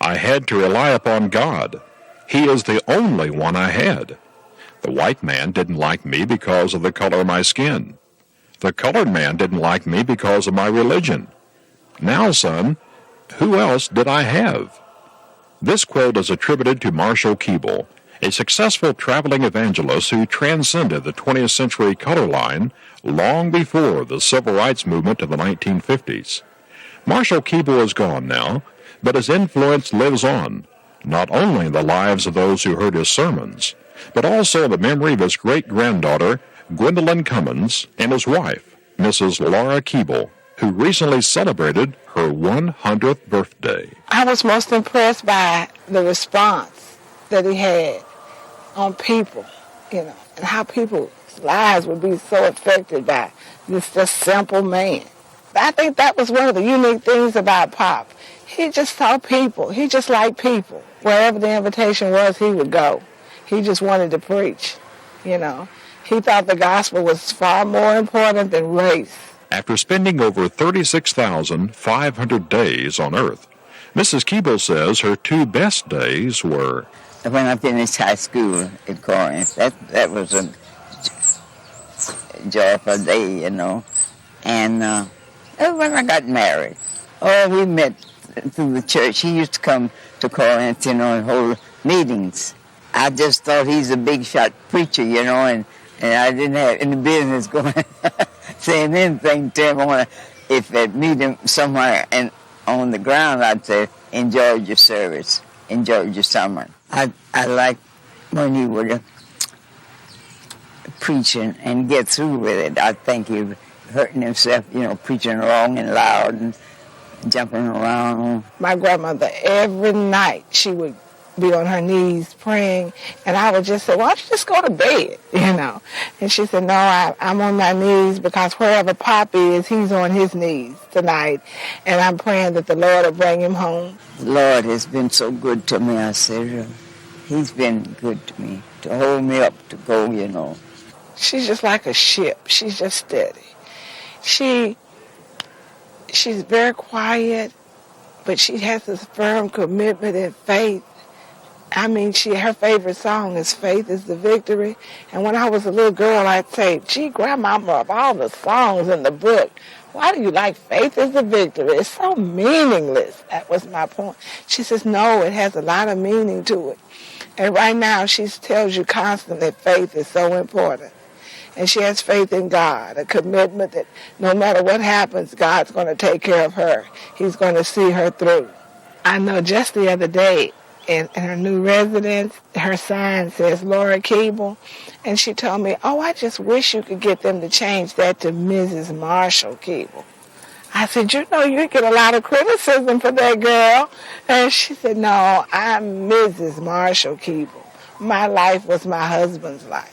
I had to rely upon God. He is the only one I had. The white man didn't like me because of the color of my skin. The colored man didn't like me because of my religion. Now, son, who else did I have? This quote is attributed to Marshall Keeble, a successful traveling evangelist who transcended the 20th century color line long before the civil rights movement of the 1950s. Marshall Keeble is gone now, but his influence lives on, not only in the lives of those who heard his sermons, but also in the memory of his great-granddaughter, Gwendolyn Cummins, and his wife, Mrs. Laura Keeble, who recently celebrated her 100th birthday. I was most impressed by the response that he had on people, and how people's lives would be so affected by this just simple man. I think that was one of the unique things about Pop. He just saw people. He just liked people. Wherever the invitation was, he would go. He just wanted to preach, He thought the gospel was far more important than race. After spending over 36,500 days on Earth, Mrs. Keeble says her two best days were when I finished high school at Corinth. That was a joyful day, And when I got married, we met through the church. He used to come to Corinth, and hold meetings. I just thought he's a big shot preacher, and I didn't have any business going saying anything to him. If I'd meet him somewhere and on the ground, I'd say, enjoyed your service, enjoyed your sermon. I like when he would preach and get through with it. I think he was hurting himself, preaching long and loud and jumping around. My grandmother, every night, she would be on her knees praying, and I would just say, why don't you just go to bed, And she said, no, I'm on my knees because wherever Pop is, he's on his knees tonight, and I'm praying that the Lord will bring him home. The Lord has been so good to me, I said. He's been good to me, to hold me up, to go, She's just like a ship. She's just steady. She's very quiet, but she has this firm commitment and faith. Her favorite song is Faith is the Victory. And when I was a little girl, I'd say, gee, Grandmama, of all the songs in the book, why do you like Faith is the Victory? It's so meaningless. That was my point. She says, no, it has a lot of meaning to it. And right now, she tells you constantly faith is so important. And she has faith in God, a commitment that no matter what happens, God's going to take care of her. He's going to see her through. I know just the other day, in her new residence, her sign says Laura Keeble, and she told me, I just wish you could get them to change that to Mrs. Marshall Keeble. I said, you get a lot of criticism for that, girl. And she said, no, I'm Mrs. Marshall Keeble. My life was my husband's life.